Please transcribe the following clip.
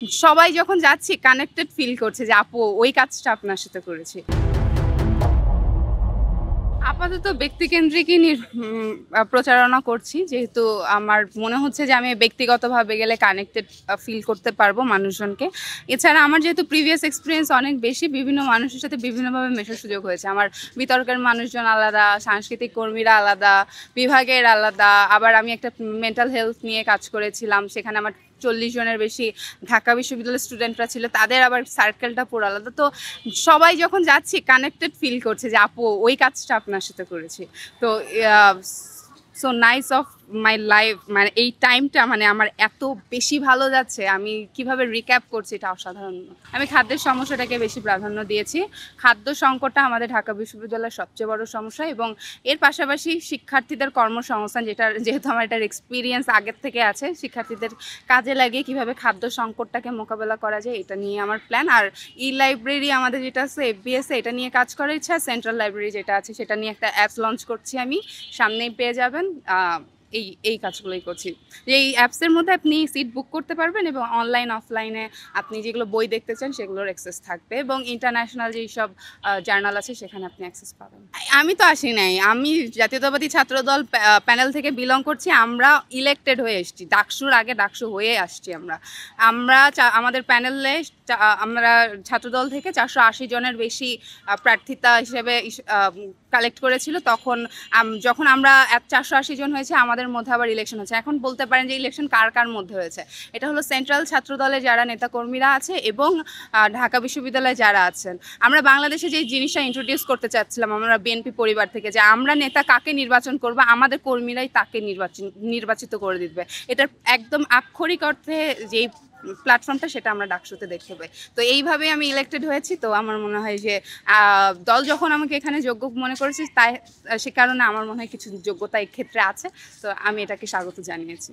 সবাই যখন যাচ্ছি কানেক্টেড ফিল করছে যে আপু ওই কাজটা আপনার সাথে করেছি। আপাতত ব্যক্তিকেন্দ্রিকই প্রচারণা করছি। যেহেতু আমার মনে হচ্ছে যে আমি ব্যক্তিগতভাবে গেলে কানেক্টেড ফিল করতে পারবো মানুষজনকে। এছাড়া আমার যেহেতু প্রিভিয়াস এক্সপেরিয়েন্স অনেক বেশি, বিভিন্ন মানুষের সাথে বিভিন্নভাবে মেশার সুযোগ হয়েছে। আমার বিতর্কের মানুষজন আলাদা, সাংস্কৃতিক কর্মীরা আলাদা, বিভাগের আলাদা। আবার আমি একটা মেন্টাল হেলথ নিয়ে কাজ করেছিলাম। সেখানে আমার 40 জনের বেশি ঢাকা বিশ্ববিদ্যালয়ের স্টুডেন্টরা ছিল, তাদের আবার সার্কেলটা পুরো আলাদা। তো সবাই যখন যাচ্ছি কানেক্টেড ফিল করছে যে আপু ওই কাজটা আপনার সাথে করেছি। তো so nice of my life, মানে এই টাইমটা মানে আমার এত বেশি ভালো যাচ্ছে, আমি কিভাবে রিক্যাপ করছি এটা অসাধারণ। আমি খাদ্যের সমস্যাটাকে বেশি প্রাধান্য দিয়েছি। খাদ্য সংকটটা আমাদের ঢাকা বিশ্ববিদ্যালয়ের সবচেয়ে বড় সমস্যা, এবং এর পাশাপাশি শিক্ষার্থীদের কর্মসংস্থান, যেহেতু আমার এটার এক্সপিরিয়েন্স আগের থেকে আছে, শিক্ষার্থীদের কাজে লাগিয়ে কিভাবে খাদ্য সংকটটাকে মোকাবেলা করা যায় এটা নিয়ে আমার প্ল্যান। আর ই লাইব্রেরি আমাদের যেটা আছে FBS, এটা নিয়ে কাজ করার ইচ্ছা। সেন্ট্রাল লাইব্রেরি যেটা আছে সেটা নিয়ে একটা অ্যাপস লঞ্চ করছি আমি, সামনেই পেয়ে যাবেন। এই কাজগুলোই করছি। এই অ্যাপসের মধ্যে আপনি সিট বুক করতে পারবেন, এবং অনলাইন অফলাইনে আপনি যেগুলো বই দেখতে চান সেগুলোর অ্যাক্সেস থাকবে, এবং ইন্টারন্যাশনাল যেই সব জার্নাল আছে সেখানে আপনি অ্যাক্সেস পাবেন। আমি তো আসি নাই, আমি জাতীয়তাবাদী ছাত্রদল প্যানেল থেকে বিলং করছি। আমরা ইলেক্টেড হয়ে এসেছি, ডাকসুর আগে ডাকসু হয়ে আসছি। আমাদের প্যানেলে আমরা ছাত্রদল থেকে 480 জনের বেশি প্রার্থিতা হিসেবে কালেক্ট করেছিল। যখন আমরা 480 জন হয়েছে, আমাদের মধ্যে আবার ইলেকশন হচ্ছে। এখন বলতে পারেন যে ইলেকশন কার কার মধ্যে হয়েছে। এটা হলো সেন্ট্রাল ছাত্রদলে যারা নেতাকর্মীরা আছে এবং ঢাকা বিশ্ববিদ্যালয়ে যারা আছেন। আমরা বাংলাদেশে যে জিনিসটা ইন্ট্রোডিউস করতে চাচ্ছিলাম, আমরা বিএনপি পরিবার থেকে, যে আমরা নেতা কাকে নির্বাচন করবো, আমাদের কর্মীরাই তাকে নির্বাচিত করে দিবে। এটার একদম আক্ষরিক অর্থে যেই প্ল্যাটফর্মটা, সেটা আমরা ডাকসুতে দেখতে পাই। তো এইভাবে আমি ইলেক্টেড হয়েছি। তো আমার মনে হয় যে দল যখন আমাকে এখানে যোগ্য মনে করেছে, সে কারণে আমার মনে হয় কিছু যোগ্যতা এই ক্ষেত্রে আছে। তো আমি এটাকে স্বাগত জানিয়েছি।